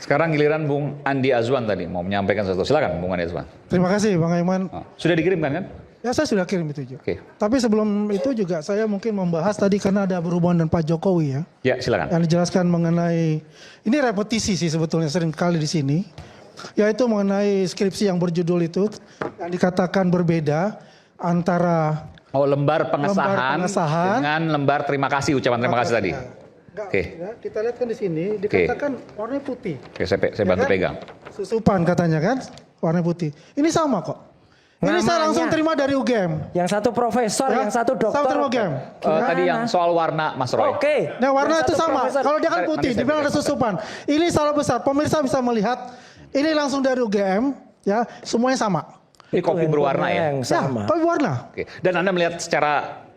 Sekarang giliran Bung Andi Azwan tadi mau menyampaikan sesuatu. Silakan Bung Andi Azwan. Terima kasih Bang Aiman. Sudah dikirimkan kan? Ya saya sudah kirim itu juga. Oke. Tapi sebelum itu juga saya mungkin membahas tadi karena ada berhubungan dengan Pak Jokowi ya. Ya silakan. Yang dijelaskan mengenai, ini repetisi sih sebetulnya sering kali di sini. Yaitu mengenai skripsi yang berjudul itu yang dikatakan berbeda antara Lembar pengesahan pengesahan dengan lembar terima kasih, ucapan terima kasih tadi. Enggak, Oke. ya, kita lihat kan di sini dikatakan warnanya putih. Oke, saya bantu kan? pegang. Susupan katanya kan, warna putih. Ini sama kok. Ini saya langsung terima dari UGM. Yang satu profesor, Ya, yang satu dokter. sama terima UGM. Tadi yang soal warna Mas Roy. Oke. Nah warna Yang itu satu sama. profesor. Kalau dia kan putih, Nanti saya dibilang ada pegang. susupan. Ini salah besar. Pemirsa bisa melihat. Ini langsung dari UGM, ya semuanya sama. Ini kopi berwarna ya. Yang sama. Ya, kopi warna. Oke. Dan Anda melihat secara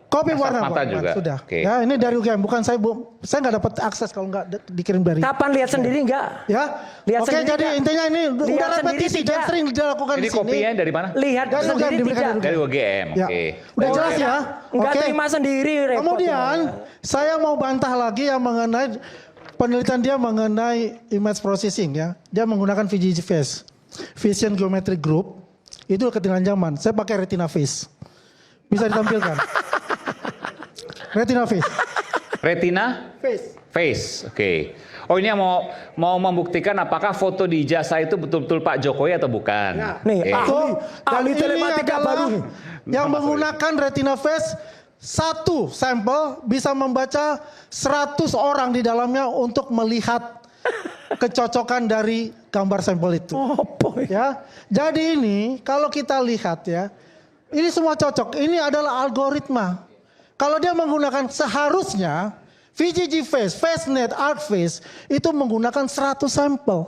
Kopi kasat warna mata Pak. juga. Sudah. Oke. Ya ini dari UGM. Bukan saya nggak dapat akses kalau nggak dikirim dari. Kapan lihat sendiri enggak? Ya. Lihat Oke sendiri jadi nggak? intinya ini Lihat udah sendiri repetisi dan tidak? sering dilakukan Ini di sini. kopinya dari mana? Lihat Dari UGM, sendiri diberikan tidak? Dari UGM. Ya. Oke. Udah jelas ya. Enggak Oke. terima sendiri. repot Kemudian ya. saya mau bantah lagi yang mengenai penelitian dia mengenai image processing ya. Dia menggunakan VGFace, Vision Geometric Group. Itu ketinggalan zaman. Saya pakai Retina Face. Bisa ditampilkan. Retina Face. Retina Face. Face. Oke. Oh ini yang mau membuktikan apakah foto di ijazah itu betul-betul Pak Jokowi atau bukan. Nah, Nih, Oke. So, dan ahli ini telematika adalah baru. yang menggunakan Retina Face, satu sampel bisa membaca 100 orang di dalamnya untuk melihat kecocokan dari gambar sampel itu. Oh boy. Ya, jadi ini kalau kita lihat ya, ini semua cocok. Ini adalah algoritma. Kalau dia menggunakan seharusnya VGG Face, FaceNet, ArcFace itu menggunakan 100 sampel.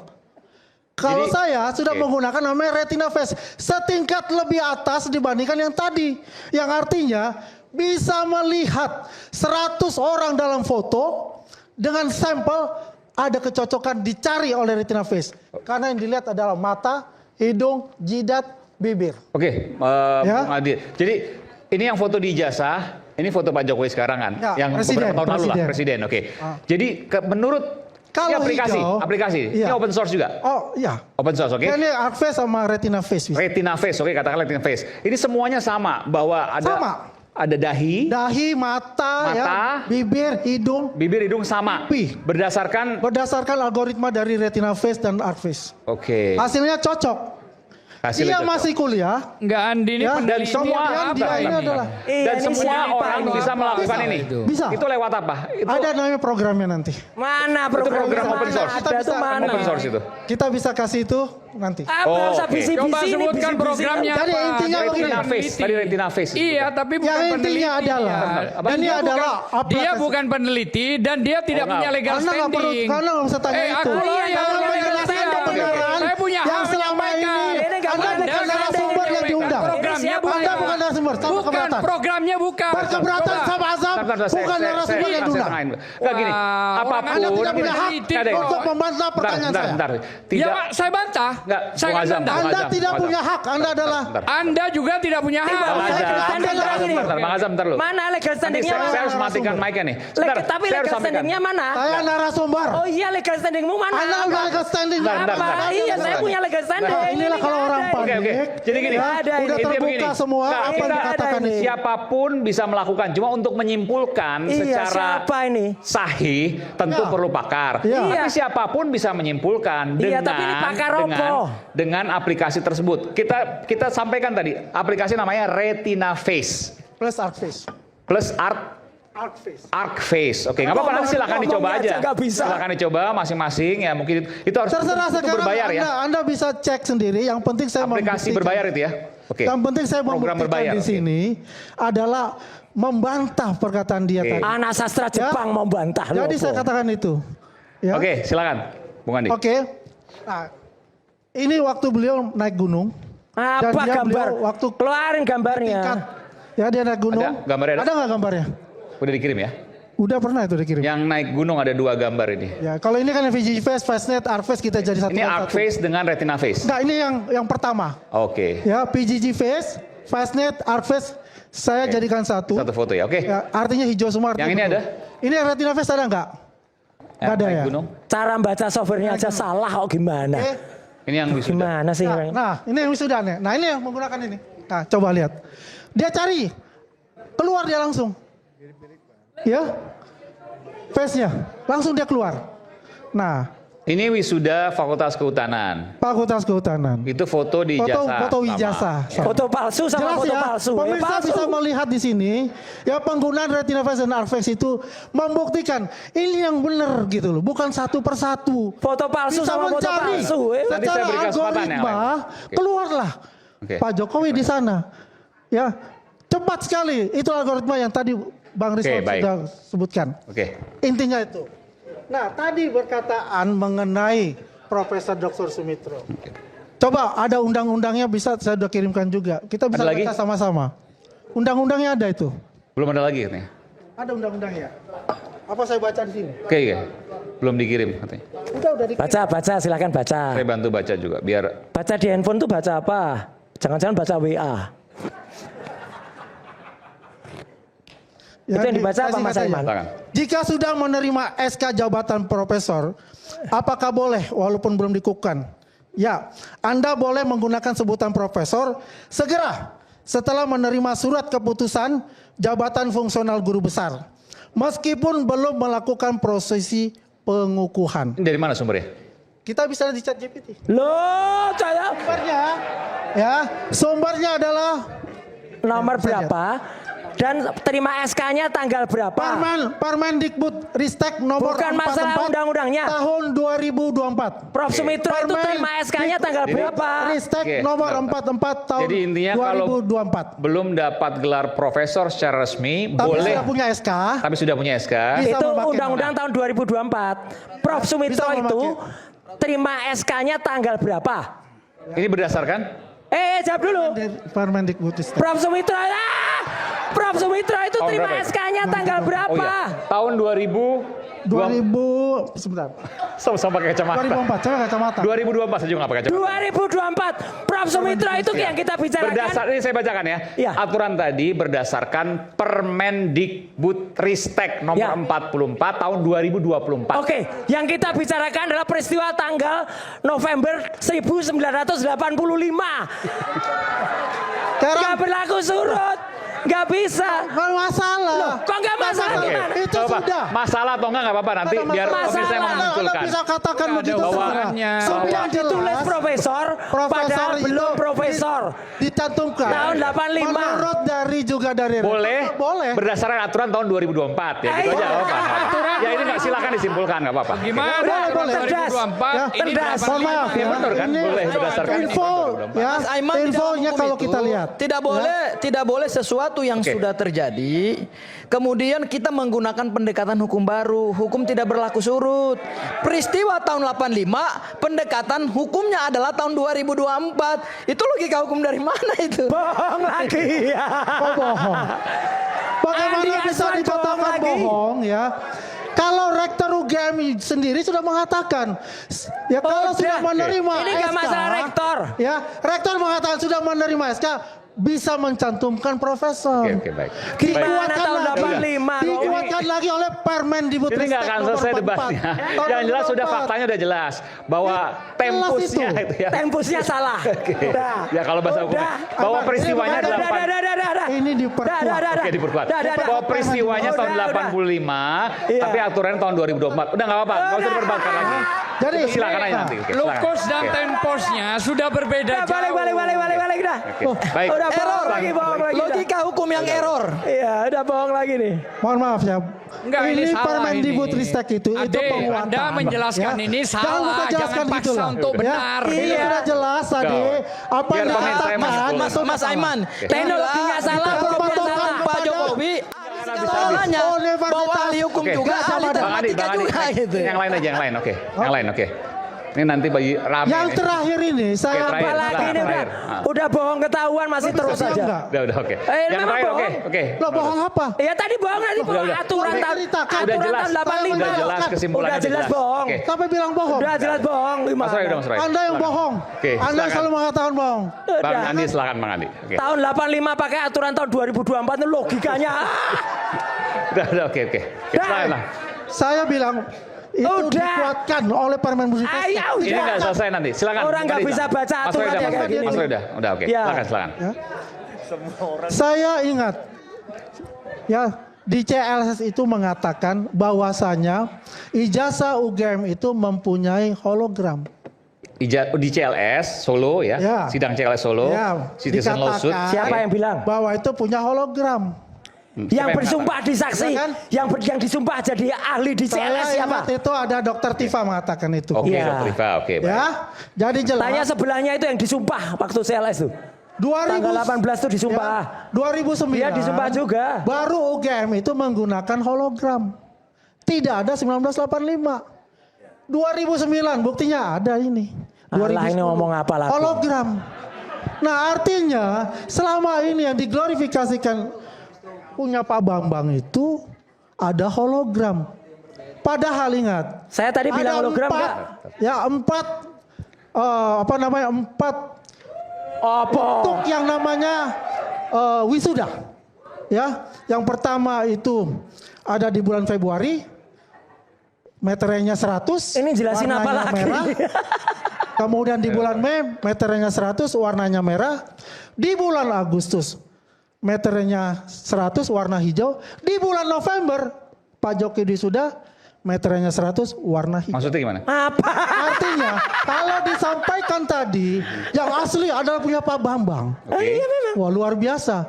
Kalau Jadi, saya sudah oke. menggunakan namanya Retina Face setingkat lebih atas dibandingkan yang tadi. Yang artinya bisa melihat 100 orang dalam foto dengan sampel ada kecocokan dicari oleh Retina Face. Karena yang dilihat adalah mata, hidung, jidat, bibir. Oke, Ya. Bung Adi. Jadi ini yang foto di ijazah, ini foto Pak Jokowi sekarang kan, Ya, yang presiden, beberapa tahun lalu lah, presiden. presiden. Oke. Ah. Jadi menurut Kalau ini aplikasi, iya. ini open source juga, Oh iya. open source, oke? Ini ArcFace sama Retina Face. bisa. Retina Face, oke, katakan Retina Face. Ini semuanya sama, bahwa Sama. ada dahi, Dahi, mata, ya, bibir, hidung. bibir, hidung sama, Pipi. Berdasarkan algoritma dari Retina Face dan ArcFace. oke. Hasilnya cocok. Hasilnya Dia cocok. masih kuliah. Enggak, Andi ini Ya, peneliti. dan semua Kemudian apa? dia ini adalah Iya, Dan ini semua siapa orang ini? bisa melakukan Bisa. ini. Bisa. Itu lewat apa? Itu ada namanya programnya nanti. Mana program program open source. Ada tuh mana? open source itu. Kita bisa kasih itu nanti. Apa Oh, usah oke. visi-visi Coba ini, sebutkan visi-visi. programnya Jadi apa. intinya Dia begini. Retina bukan Face, peneliti. tadi Retina Face. Iya, tapi bukan Yang peneliti. intinya adalah, Apa? dan ini Dia adalah bukan, dia bukan peneliti dan dia tidak enggak. punya legal Karena nggak perlu, standing. karena nggak usah tanya itu. Aku loh Iya, yang kalau punya legal penjelasan standing. kebenaran Saya punya yang hak selama ini menyampaikan. Ini nggak Anda boleh bukan legal narasumber standing. yang diundang. Programnya Siapa? Anda bukan narasumber, sama Bukan, keberatan. programnya bukan. Berkeberatan Coba. sama azab, bukan narasumber yang diundang. Enggak gini, Wah, apapun. orang Anda tidak punya hak peneliti Nggak ada ini. untuk membantah pertanyaan saya. Bentar. Ya, Tidak. Pak, saya bantah. Enggak, Saya Bung kan Azam, bantah. Bung Anda Azam, tidak Bung punya Azam. hak, Anda adalah Bentar. Anda juga tidak punya hak. Bang Bang Azam, Azam, standing Anda orang ini. bentar, Bang Azam, bentar lu. Mana legal Nanti standingnya? saya harus mana? matikan mic-nya nih. Sebentar, Tapi saya harus legal sampaikan. standingnya mana? saya narasumber. Oh iya legal standingmu mana? Anda udah legal standing. Bentar, Apa? bentar. Iya saya punya legal standing. Nah, inilah Ini kalau nggak orang ada panik. ini. Oke. Jadi gini, Nggak ada udah ini. intinya terbuka begini. semua Nggak, apa yang kita- dikatakan ada itu. ini. Siapapun bisa melakukan, cuma untuk menyimpulkan Iya, secara siapa ini? sahih tentu Ya. perlu pakar. Iya. Tapi siapapun bisa menyimpulkan Iya, dengan tapi ini pakar dengan aplikasi tersebut. Kita sampaikan tadi, aplikasi namanya Retina Face Plus ArcFace. plus ArcFace. ArcFace. Oke, nggak apa-apa, nanti silakan dicoba ngomong aja. aja nggak bisa. Silakan dicoba masing-masing ya. Mungkin itu harus Terserah itu sekarang berbayar ya. Anda bisa cek sendiri. Yang penting saya Aplikasi membuktikan. berbayar itu ya. Oke. Yang penting saya Program membuktikan berbayar, di oke. sini adalah membantah perkataan dia Oke. tadi. Anak sastra Jepang membantah. Jadi saya katakan itu. Ya. Oke, silakan, Bung Andi. Oke. Nah, ini waktu beliau naik gunung. Dan Apa dia gambar? beliau waktu Keluarin gambarnya. tingkat. Ya dia naik gunung. Ada gambarnya, ada? Ada nggak gambarnya? Udah dikirim ya. Udah pernah itu dikirim. Yang naik gunung ada 2 gambar ini. Ya, kalau ini kan VGG Face, FaceNet, ArcFace kita jadi satu. Ini ArcFace dengan Retina Face. Enggak, ini yang pertama. Oke. Ya, PGG Face, FaceNet, ArcFace saya jadikan satu. Satu foto ya. Oke. Ya, artinya hijau semua. Yang ini betul. ada? Ini Retina Face ada nggak? Nggak ada naik ya? gunung. Cara baca softwarenya aja salah kok gimana? Oke. Ini yang wisuda. Gimana sih? Nah, ini yang wisuda nih. Nah, ini yang menggunakan ini. Nah, coba lihat. Dia cari. Keluar dia langsung. Ya. Face-nya. Langsung dia keluar. Nah, Ini wisuda Fakultas Kehutanan. Fakultas Kehutanan. Itu foto di Foto ijazah. foto sama. ijazah. Foto palsu sama Jelas foto ya, palsu. pemirsa palsu. bisa melihat di sini ya penggunaan retina face dan arvex itu membuktikan ini yang benar gitu loh, bukan satu persatu. Foto palsu Bisa sama foto mencari palsu. Nanti saya secara beri kesempatan yang algoritma lain. Oke. keluarlah Oke. Pak Jokowi di sana. Ya cepat sekali itu algoritma yang tadi Bang Rizwan baik. sudah sebutkan. Oke. Intinya itu. Nah tadi berkataan mengenai Profesor Dr. Sumitro. Coba ada undang-undangnya bisa saya udah kirimkan juga. Kita bisa Ada lagi? baca sama-sama. Undang-undangnya ada itu. Belum ada lagi katanya. Ada undang-undangnya. Apa saya baca di sini? Oke. Belum dikirim katanya. Udah di Baca, silakan baca. Saya bantu baca juga biar Baca di handphone tuh baca apa? Jangan-jangan baca WA. Itu yang dibaca apa Mas Aiman? silakan. Jika sudah menerima SK jabatan profesor, apakah boleh walaupun belum dikukuhkan? Ya, Anda boleh menggunakan sebutan profesor segera setelah menerima surat keputusan jabatan fungsional guru besar. Meskipun belum melakukan prosesi pengukuhan. Ini dari mana sumbernya? Kita bisa di chat GPT. Loh, saya Sumbernya, ya, sumbernya adalah nomor berapa? Dan terima SK-nya tanggal berapa? Permendikbud Ristek nomor Bukan masalah 44 undang-undangnya. tahun 2024. Prof Sumitro itu terima SK-nya tanggal berapa? Ristek Oke, nomor bentar. 44 tahun Jadi intinya kalau 2024. belum dapat gelar profesor secara resmi, Tapi boleh. sudah punya SK. Tapi sudah punya SK. Bisa Itu memakai. undang-undang tahun 2024. Prof Sumitro Bisa itu memakai. terima SK-nya tanggal berapa? Ini berdasarkan Jawab dulu. Permendikbud Ristek. Prof Sumitro, Prof Sumitro itu Tahun terima berapa ya? SK-nya tanggal berapa? Oh iya, tahun 2000 sebentar. sama pakai kacamata. 2004 coba kacamata. 2024 saya juga nggak pakai kacamata. 2024. Prof Sumitro itu yang kita bicarakan. Berdasar ini saya bacakan ya. Iya. Aturan tadi berdasarkan Permendikbud Ristek nomor Ya. 44 tahun 2024. Oke, yang kita bicarakan adalah peristiwa tanggal November 1985. Sekarang Nggak berlaku surut, nggak bisa. nggak masalah. Loh, kok nggak masalah? Oke. Gimana? Itu Coba, sudah. masalah atau enggak apa-apa nanti Ada biar masalah. pemirsa yang Masalah. Anda menyimpulkan. bisa katakan Nggak ada begitu terserah. hubungannya. Sudah Ditulis jelas. profesor, padahal itu belum profesor. Dicantumkan. Tahun 85. Menurut dari Boleh, Boleh. berdasarkan aturan tahun 2024 ya gitu Iya. aja apa-apa. Ya ini nggak silakan disimpulkan nggak apa-apa. Gimana Boleh, aturan boleh. 2024 Ya, ini cerdas. 85. Mohon maaf Ya benar kan? Ini Boleh berdasarkan info ya. Mas Aiman di dalam Infonya hukum kalau itu kita lihat. tidak boleh sesuatu yang Oke. sudah terjadi kemudian kita menggunakan pendekatan hukum baru. Hukum tidak berlaku surut. Peristiwa tahun 85 pendekatan hukumnya adalah tahun 2024. Itu logika hukum dari mana itu? Bohong lagi. Oh bohong. Bagaimana Andi bisa Aswan dikatakan bohong lagi? bohong ya? Kalau rektor UGM sendiri sudah mengatakan, ya kalau sudah Udah. menerima Ini nggak SK, masalah rektor. Ya, rektor mengatakan sudah menerima SK, bisa mencantumkan profesor. Oke, baik. Gimana Dikuatkan tahun lagi, dikuatkan 85 kok? lagi oleh Permendikbud Ini nggak akan nomor selesai 44 debatnya. tahun Yang jelas sudah 2024. faktanya udah jelas bahwa tempusnya itu. itu ya. Tempusnya salah. Oke. Udah. Ya kalau bahasa hukum Udah. bahwa Apa? peristiwanya Ini adalah Ini diperkuat. Oke diperkuat. Bahwa peristiwanya tahun 85, Iya. tapi aturannya tahun 2024. Udah nggak apa-apa, nggak usah diperdebatkan lagi. Jadi, Itu silakan aja nanti. Oke, silakan. Locus dan Oke. temposnya sudah berbeda Udah, jauh. balik dah. Oke, baik. Udah bohong Error. lagi, bohong lagi. Logika hukum yang error. Iya, udah bohong lagi nih. Mohon maaf ya. Enggak, ini salah Permendikbud ini. Ristek itu Ade, penguatan. Anda menjelaskan ini salah, Jangan kita jelaskan jangan gitu paksa lah. untuk benar. Ini Iya. sudah jelas tadi. Apa Biar yang pemirsa yang dikatakan. menyimpulkan. Mas Aiman, Teknologinya salah, Kita hukumnya berpatokan salah. Pak Jokowi segalanya Universitas. bahwa ahli hukum Oke. juga, ahli Bang Bang Adi, matematika Bang Adi. juga gitu. Yang lain aja, yang lain. Oke. Yang lain, oke. Ini nanti bagi rame. Yang nih. terakhir ini saya Oke, terakhir. Apalagi ini udah, Terakhir. udah bohong ketahuan masih terus Bisa aja. enggak? Udah, oke. Yang memang terakhir, oke. bohong. Oke. Lo bohong apa? Ya tadi bohong, nanti bohong. udah. Aturan Udah tahun ceritakan. Udah aturan jelas. tahun 85. Udah jelas kesimpulannya. Udah jelas bohong. Oke. Sampai bilang bohong. Udah jelas bohong. Gimana? Mas Roy, udah Mas Roy. Anda yang Silakan. bohong. Oke, Anda silakan. selalu mengatakan bohong. Bang Udah. Andi, silakan Bang Andi. Oke. Tahun 85 pakai aturan tahun 2024 itu logikanya. Udah, oke. Dah. Silakan lah. Saya bilang itu Udah. dikuatkan oleh Permen Musik. Ayo, Ini nggak selesai nanti. Silakan. Orang nggak Tadi, bisa baca Mas aturan Roy ya udah, kayak gini. Mas Roy udah oke. Ya. Silakan. Saya ingat ya di CLS itu mengatakan bahwasanya ijazah UGM itu mempunyai hologram. Di CLS Solo ya, Ya. sidang CLS Solo, Ya, citizen dikatakan lawsuit. Siapa yang bilang? Bahwa itu punya hologram. Siapa Yang yang bersumpah di saksi, Ya kan? yang disumpah jadi ahli di CLS Saya siapa? ingat itu ada Dokter Tifa mengatakan itu. Oke, Iya. Dr. Rifa, oke. baik. Ya, jadi jelas. Tanya sebelahnya itu yang disumpah waktu CLS tuh. 2000 Tanggal 18 tuh disumpah. Ya, 2009. Dia disumpah juga. Baru UGM itu menggunakan hologram. Tidak ada 1985. 2009 buktinya ada ini. Alah, ini ngomong apa lagi? Hologram. Nah, artinya selama ini yang diglorifikasikan punya Pak Bambang itu ada hologram. Padahal ingat, Saya tadi bilang hologram enggak? Ya, empat Apa? untuk yang namanya wisuda. Ya, yang pertama itu ada di bulan Februari, meterainya 100. Ini jelasin apa warnanya lagi? merah. Kemudian di bulan Mei, meterainya 100, warnanya merah. Di bulan Agustus, meterainya 100, warna hijau. Di bulan November, Pak Jokowi sudah meterainya 100, warna hijau. Maksudnya gimana? Apa? Artinya, kalau disampaikan tadi, yang asli adalah punya Pak Bambang. Oke. Wah, luar biasa.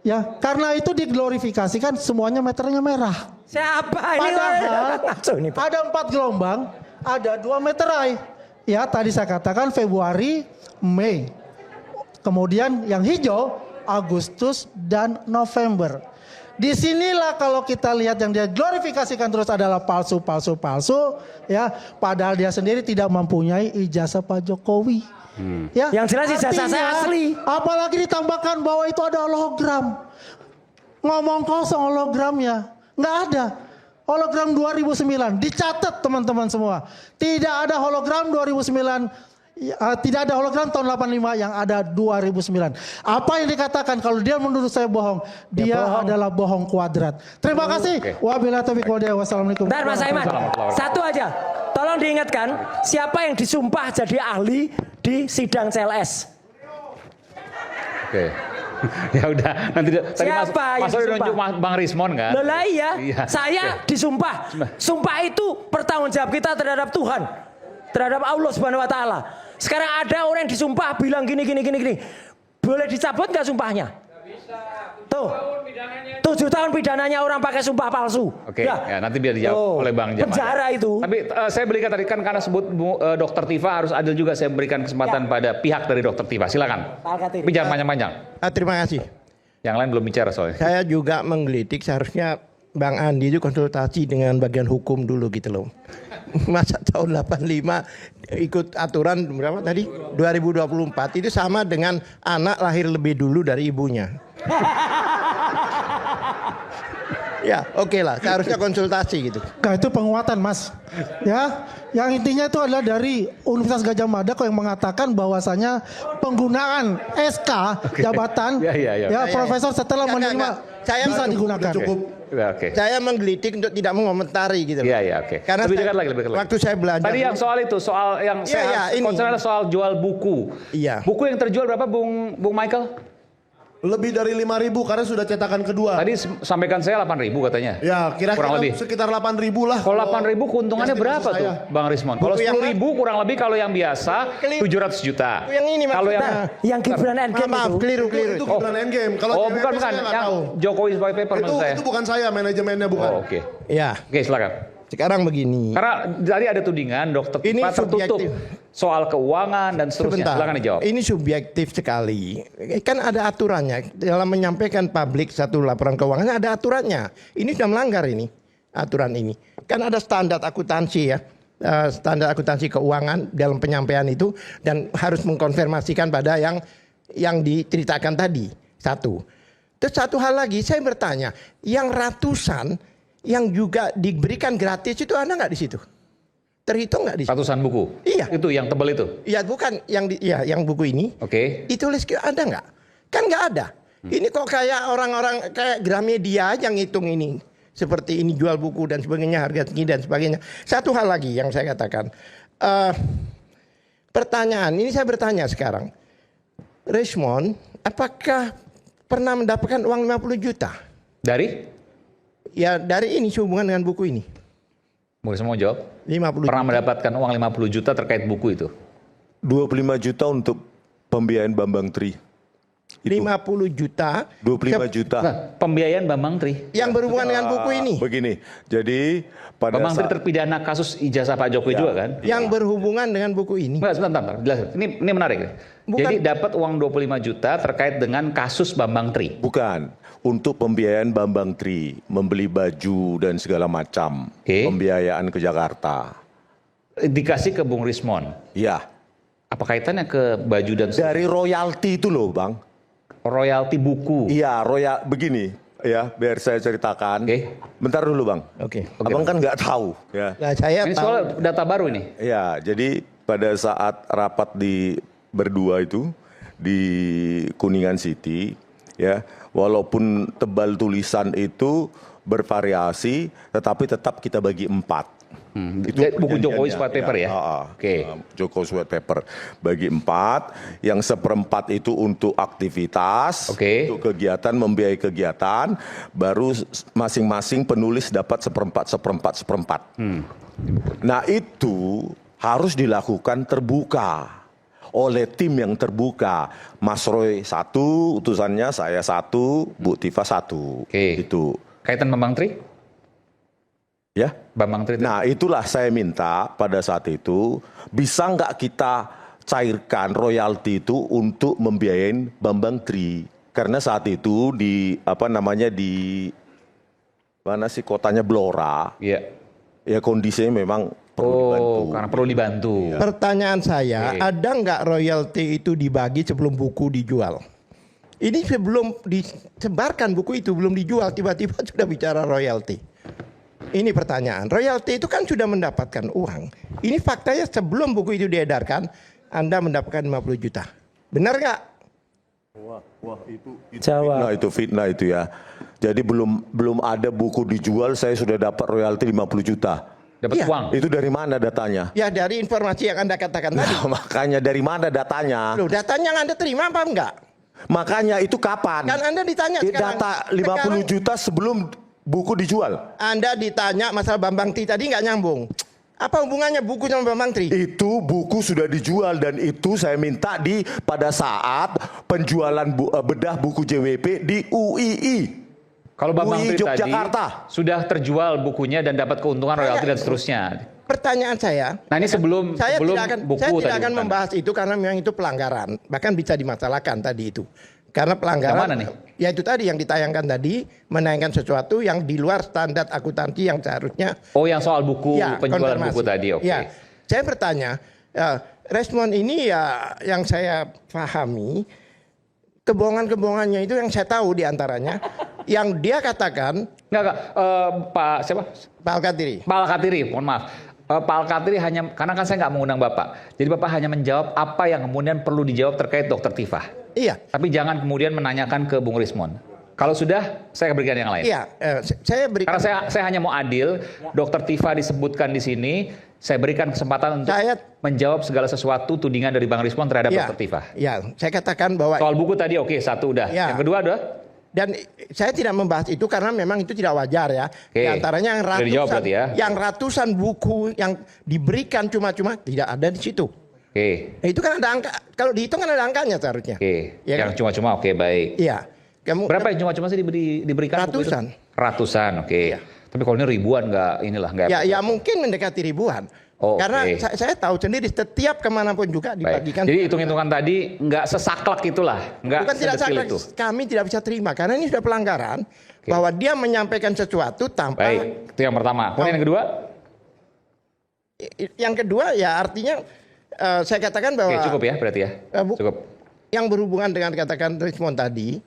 Ya, karena itu diglorifikasikan semuanya meternya merah. Siapa ini? Padahal Ngaco ini, Pak. ada 4 gelombang, ada 2 meterai. Ya, tadi saya katakan Februari, Mei. Kemudian yang hijau, Agustus dan November. Disinilah kalau kita lihat yang dia glorifikasikan terus adalah palsu, ya. Padahal dia sendiri tidak mempunyai ijazah Pak Jokowi. Ya, Yang jelas ijazah saya artinya, asli. Apalagi ditambahkan bahwa itu ada hologram. Ngomong kosong hologramnya, nggak ada. Hologram 2009 dicatat teman-teman semua. Tidak ada hologram 2009. Tidak ada hologram tahun 85, yang ada 2009. Apa yang dikatakan kalau dia menuduh saya bohong, dia bohong. adalah bohong kuadrat. Terima kasih. Wabillahi taufiq wal hidayah. Wassalamualaikum. Bentar Mas Aiman, satu aja. Tolong diingatkan, siapa yang disumpah jadi ahli di sidang CLS? Oke. Ya udah, nanti tadi Siapa yang Mas Roy disumpah? nunjuk Bang Rismon kan? Loh lah iya, Iya. saya disumpah. Sumpah itu pertanggungjawab kita terhadap Tuhan, terhadap Allah Subhanahu Wa Taala. Sekarang ada orang yang disumpah bilang gini. Boleh dicabut nggak sumpahnya? Tuh, 7 tahun pidananya orang pakai sumpah palsu. Oke, ya nanti biar dijawab oleh Bang Jamal. Penjara itu. Tapi saya berikan tadi kan karena sebut Dokter Tifa harus adil juga, saya berikan kesempatan pada pihak dari Dokter Tifa. Silakan. Al-Khatib. Bicara panjang-panjang. Terima kasih. Yang lain belum bicara soalnya. Saya juga menggelitik seharusnya Bang Andi itu konsultasi dengan bagian hukum dulu gitu loh. Masa tahun 85 ikut aturan berapa tadi? 2024 itu sama dengan anak lahir lebih dulu dari ibunya. Ya, oke lah, seharusnya konsultasi gitu. Nah, itu penguatan, Mas. Ya, yang intinya itu adalah dari Universitas Gajah Mada kok yang mengatakan bahwasanya penggunaan SK jabatan Ya. profesor setelah Enggak, menerima Saya bisa digunakan. Cukup. Ya, oke. Saya menggelitik untuk tidak mengomentari gitu loh. Iya, oke. Karena lebih saya- dekat lagi. waktu saya belajar Tadi yang soal itu, soal yang Iya, saya iya, ini. concern adalah soal jual buku. Iya. Buku yang terjual berapa, Bung Michael? Lebih dari 5.000 karena sudah cetakan kedua. Tadi sampaikan saya 8.000 katanya. Ya, kira-kira kurang lebih. sekitar 8.000 lah. Kalau 8.000 keuntungannya Yang berapa saya. tuh, Bang Rismon? Kalau Buku yang 10.000 kurang lebih, kalau yang biasa 700 juta. Yang ini Kalau yang maksudnya. Yang Gibran Endgame Maaf, itu. keliru. Itu Gibran Endgame. Kalau Oh, JWP bukan, saya nggak yang tahu. Jokowi White Paper maksud saya. Itu bukan saya, manajemennya bukan. Oh, oke. Ya, Oke, silakan. sekarang begini. Karena tadi ada tudingan Dokter Ini Tifa tertutup subjektif. soal keuangan dan seterusnya. Sebentar, Silakan dijawab. ini subjektif sekali. Kan ada aturannya dalam menyampaikan publik satu laporan keuangan ada aturannya. Ini sudah melanggar ini aturan ini. Kan ada standar akuntansi ya, standar akuntansi keuangan dalam penyampaian itu dan harus mengkonfirmasikan pada yang diceritakan tadi. Satu. Terus satu hal lagi saya bertanya, yang ratusan yang juga diberikan gratis itu ada nggak di situ? Terhitung nggak di situ? Ratusan buku. Iya. Itu yang tebal itu. Ya bukan yang buku ini. Oke. Ditulis ada nggak? Kan nggak ada. Ini kok kayak orang-orang kayak Gramedia yang ngitung ini. seperti ini jual buku dan sebagainya, harga tinggi dan sebagainya. Satu hal lagi yang saya katakan, pertanyaan ini saya bertanya sekarang, Richmond apakah pernah mendapatkan uang 50 juta? Dari? Ya dari ini sehubungan dengan buku ini. Mungkin semua jawab. 50 Pernah juta. mendapatkan uang 50 juta terkait buku itu? 25 juta untuk pembiayaan Bambang Tri. 50 juta 25 juta. Nah, pembiayaan Bambang Tri. yang berhubungan dengan buku ini. Begini, jadi pada Bambang Tri saat terpidana kasus ijazah Pak Jokowi juga kan? Yang berhubungan dengan buku ini. Enggak, sebentar. Jelasin. Ini menarik. Bukan. Jadi dapat uang 25 juta terkait dengan kasus Bambang Tri. bukan untuk pembiayaan Bambang Tri, membeli baju dan segala macam, Oke. pembiayaan ke Jakarta. Dikasih ke Bung Rismon. Ya, Apa kaitannya ke baju dan dari royalti itu loh, Bang. royalti buku? Iya, begini ya, biar saya ceritakan. Oke. Bentar dulu, Bang. Oke. Abang kan nggak tahu ya. Nah, saya Ini tahu. soal data baru ini. Ya, jadi pada saat rapat di berdua itu di Kuningan City, ya, walaupun tebal tulisan itu bervariasi, tetapi tetap kita bagi 4. Itu buku Jokowi perjanjiannya. White Paper ya? Oke. Jokowi White Paper bagi 4, yang seperempat itu untuk aktivitas, Oke. untuk kegiatan, membiayai kegiatan, baru masing-masing penulis dapat seperempat. Nah itu harus dilakukan terbuka oleh tim yang terbuka. Mas Roy 1 utusannya, saya 1, Bu Tifa 1. Oke. Itu Kaitan Bambang Tri? ya. Bambang Tri. Nah itulah saya minta pada saat itu, bisa nggak kita cairkan royalti itu untuk membiayain Bambang Tri? Karena saat itu di di mana sih kotanya Blora, Iya. ya kondisinya memang perlu dibantu. Karena perlu dibantu. Pertanyaan saya, Oke. ada nggak royalti itu dibagi sebelum buku dijual? Ini sebelum disebarkan buku itu, belum dijual, tiba-tiba sudah bicara royalti. Ini pertanyaan. Royalti itu kan sudah mendapatkan uang. Ini faktanya sebelum buku itu diedarkan, Anda mendapatkan 50 juta. Benar nggak? Jawab. Fitnah itu ya. Jadi belum ada buku dijual, saya sudah dapat royalti 50 juta. Dapat Iya. uang. Itu dari mana datanya? Ya dari informasi yang Anda katakan tadi. Makanya dari mana datanya? Loh, datanya yang Anda terima apa enggak? Makanya itu kapan? Kan Anda ditanya sekarang. Data 50 juta sebelum buku dijual. Anda ditanya masalah Bambang Tri tadi nggak nyambung. Apa hubungannya buku sama Bambang Tri? Itu buku sudah dijual dan itu saya minta pada saat penjualan bedah buku JWP di UII. Kalau Bambang UI Tri tadi Yogyakarta. sudah terjual bukunya dan dapat keuntungan royalti dan seterusnya. Pertanyaan saya, Nah ini sebelum saya sebelum tidak akan, buku saya tidak tadi akan bukan. membahas itu karena memang itu pelanggaran. Bahkan bisa dimasalahkan tadi itu. Karena pelanggaran, Yang mana nih? ya itu tadi yang ditayangkan tadi, menayangkan sesuatu yang di luar standar akuntansi yang seharusnya. Oh yang soal buku Ya, penjualan konfirmasi. buku tadi, oke. Ya, saya bertanya, Richmond ini ya yang saya pahami, kebohongan-kebohongannya itu yang saya tahu diantaranya, yang dia katakan, Enggak, Pak siapa? Pak Al-Katiri, Pak Al-Katiri, mohon maaf. Pak Al-Katiri hanya, karena kan saya nggak mengundang Bapak. Jadi Bapak hanya menjawab apa yang kemudian perlu dijawab terkait Dr. Tifa. iya, Tapi jangan kemudian menanyakan ke Bung Rismon. Kalau sudah, saya berikan yang lain. iya, saya berikan. Karena saya hanya mau adil, Dr. Tifa disebutkan di sini, saya berikan kesempatan untuk Saya- menjawab segala sesuatu tudingan dari Bang Rismon terhadap Ya, Dr. Tifa. ya, saya katakan bahwa Soal buku tadi oke, satu udah. Ya. Yang kedua adalah dan saya tidak membahas itu karena memang itu tidak wajar ya. Oke. Di antaranya Sudah dijawab berarti ya. yang ratusan buku yang diberikan cuma-cuma tidak ada di situ. oke. Nah, itu kan ada angka, kalau dihitung kan ada angkanya seharusnya. Oke. Ya Yang kan? cuma-cuma oke, baik. Iya. Kamu Berapa yang cuma-cuma sih diberikan buku itu? Ratusan. Ratusan, oke. Iya. Tapi kalau ini ribuan nggak Ya mungkin mendekati ribuan. Oh, Karena oke. saya tahu sendiri setiap kemanapun juga Baik. dibagikan. Jadi hitung-hitungan tadi nggak sesaklek itulah, nggak Bukan tidak sedetil salah, itu. kami tidak bisa terima karena ini sudah pelanggaran bahwa dia menyampaikan sesuatu tanpa. Baik, itu yang pertama. Kemudian yang kedua, Yang kedua ya artinya saya katakan bahwa oke, cukup ya berarti ya. Cukup. yang berhubungan dengan katakan Richmond tadi,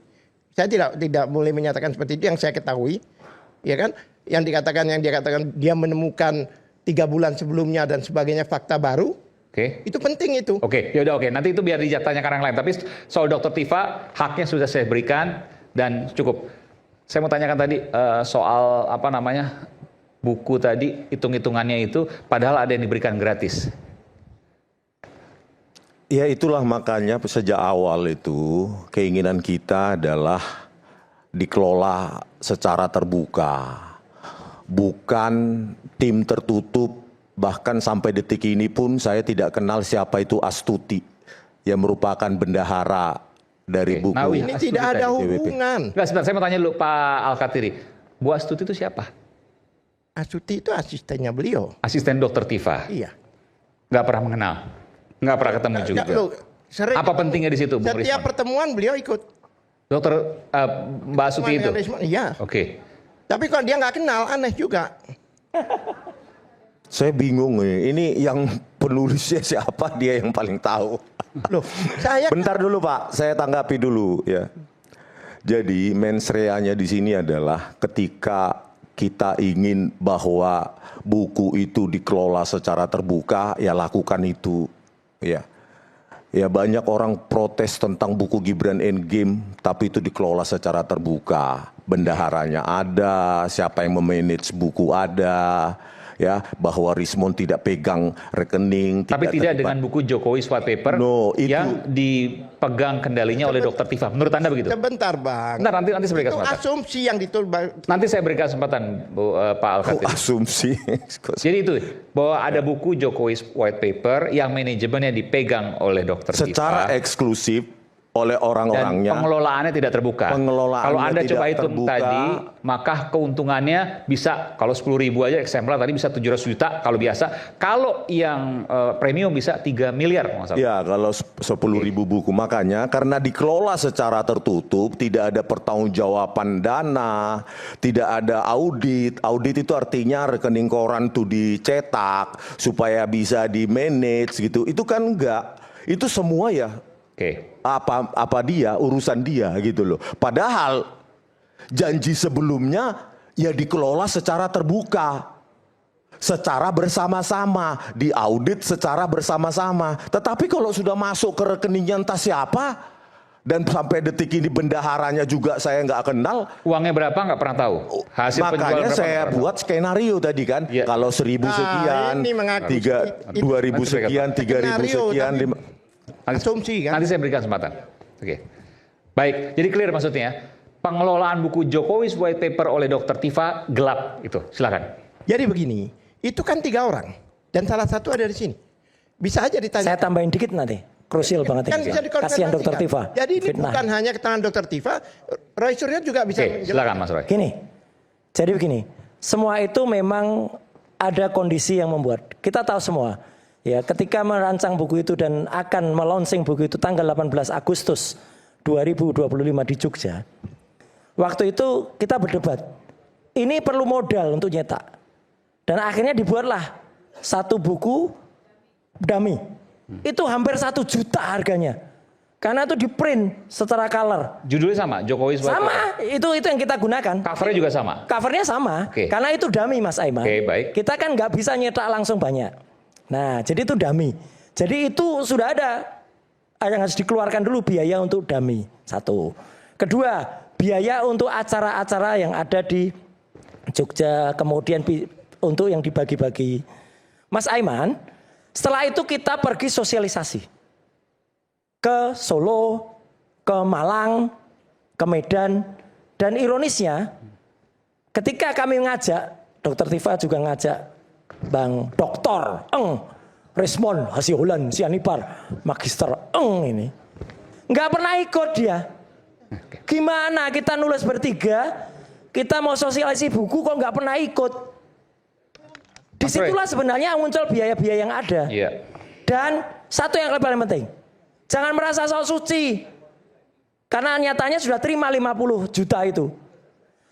saya tidak boleh menyatakan seperti itu yang saya ketahui, ya kan? Yang dia katakan dia menemukan 3 bulan sebelumnya dan sebagainya fakta baru, Oke. itu penting itu. Oke, ya udah oke. Nanti itu biar ditanyakan yang lain. Tapi soal Dr. Tifa, haknya sudah saya berikan dan cukup. Saya mau tanyakan tadi soal apa namanya buku tadi, hitung-hitungannya itu, padahal ada yang diberikan gratis. Ya itulah makanya sejak awal itu keinginan kita adalah dikelola secara terbuka. Bukan tim tertutup, bahkan sampai detik ini pun saya tidak kenal siapa itu Astuti yang merupakan bendahara dari buku. Nah, Ini Astuti tidak ada tadi. hubungan. Enggak, sebentar, saya mau tanya dulu Pak Al-Katiri. Bu Astuti itu siapa? Astuti itu asistennya beliau. Asisten Dokter Tifa. Iya. Nggak pernah mengenal, nggak pernah ketemu juga. Loh, sering Apa pentingnya di situ, Bung setiap Risman? pertemuan beliau ikut. Dokter Mbak Astuti itu? Iya. Oke. Tapi kalau dia nggak kenal, aneh juga. Saya bingung ini yang penulisnya siapa, dia yang paling tahu. Loh, saya Bentar dulu Pak, saya tanggapi dulu ya. Jadi mens rea-nya di sini adalah ketika kita ingin bahwa buku itu dikelola secara terbuka, ya lakukan itu. Ya, ya banyak orang protes tentang buku Gibran Endgame, tapi itu dikelola secara terbuka. Bendaharanya ada, siapa yang memanage buku ada. Ya, bahwa Rismon tidak pegang rekening. Tapi tidak terlibat. dengan buku Jokowi White Paper No, itu- yang dipegang kendalinya oleh Dokter Tifa. Menurut Anda begitu? sebentar bang. Bentar, nanti saya berikan Itu kesempatan. asumsi yang ditulis. Nanti saya berikan kesempatan, Pak Oh, Al-Katiri. asumsi. Jadi itu bahwa ada buku Jokowi White Paper yang manajemennya dipegang oleh Dokter Secara Tifa eksklusif oleh dan orang-orangnya. pengelolaannya tidak terbuka. Pengelolaannya Kalau Anda tidak coba hitung terbuka. tadi, maka keuntungannya bisa kalau 10.000 aja eksemplar tadi bisa 700 juta kalau biasa. Kalau yang premium bisa 3 miliar kalau nggak salah. Ya, kalau 10.000 buku. Makanya karena dikelola secara tertutup, tidak ada pertanggungjawaban dana, tidak ada audit. Audit itu artinya rekening koran tuh dicetak supaya bisa di-manage gitu. Itu kan enggak. Itu semua ya Oke. apa dia, urusan dia gitu loh. Padahal janji sebelumnya ya dikelola secara terbuka. Secara bersama-sama, diaudit secara bersama-sama. Tetapi kalau sudah masuk ke rekeningnya entah siapa, dan sampai detik ini bendaharanya juga saya nggak kenal. Uangnya berapa nggak pernah tahu. Hasil penjualan Makanya berapa saya nggak pernah buat skenario tadi kan. Ya. Kalau 1.000 sekian, ini mengaku 2.000 Nanti sekian, 3.000 Skenario, sekian. tapi- tahu. Asumsi kan? Nanti saya berikan kesempatan. Oke. Baik, jadi clear maksudnya. Pengelolaan buku Jokowi White Paper oleh Dokter Tifa gelap itu. Silakan. Jadi begini, itu kan 3 orang dan salah satu ada di sini. Bisa aja ditanya. Saya tambahin dikit nanti. Krusial banget Kan ini. bisa dikonfirmasikan. Kasihan Dokter Tifa. Jadi ini Fitnah. bukan hanya keterangan Dokter Tifa, Roy Suryo juga bisa. Oke, silakan Mas Roy. Gini, jadi begini, semua itu memang ada kondisi yang membuat. Kita tahu semua, ya ketika merancang buku itu dan akan melaunching buku itu tanggal 18 Agustus 2025 di Jogja. Waktu itu kita berdebat, ini perlu modal untuk nyetak. Dan akhirnya dibuatlah satu buku dummy. Itu hampir 1 juta harganya. Karena itu di print secara color. Judulnya sama, Jokowi White Paper. Sama, itu yang kita gunakan. Covernya juga sama. Covernya sama, Oke. karena itu dummy Mas Aiman. Oke, baik. Kita kan nggak bisa nyetak langsung banyak. Nah, jadi itu dummy. Jadi itu sudah ada yang harus dikeluarkan dulu biaya untuk dummy. 1. Kedua, biaya untuk acara-acara yang ada di Jogja, kemudian untuk yang dibagi-bagi. Mas Aiman, setelah itu kita pergi sosialisasi ke Solo, ke Malang, ke Medan, dan ironisnya ketika kami ngajak, Dokter Tifa juga ngajak Bang Doktor Rismon Hasiholan Sianipar, Magister ini, nggak pernah ikut dia. Gimana kita nulis bertiga, kita mau sosialisasi buku kok nggak pernah ikut. Disitulah sebenarnya muncul biaya-biaya yang ada. Iya. Dan satu yang paling penting, jangan merasa sok suci. Karena nyatanya sudah terima 50 juta itu.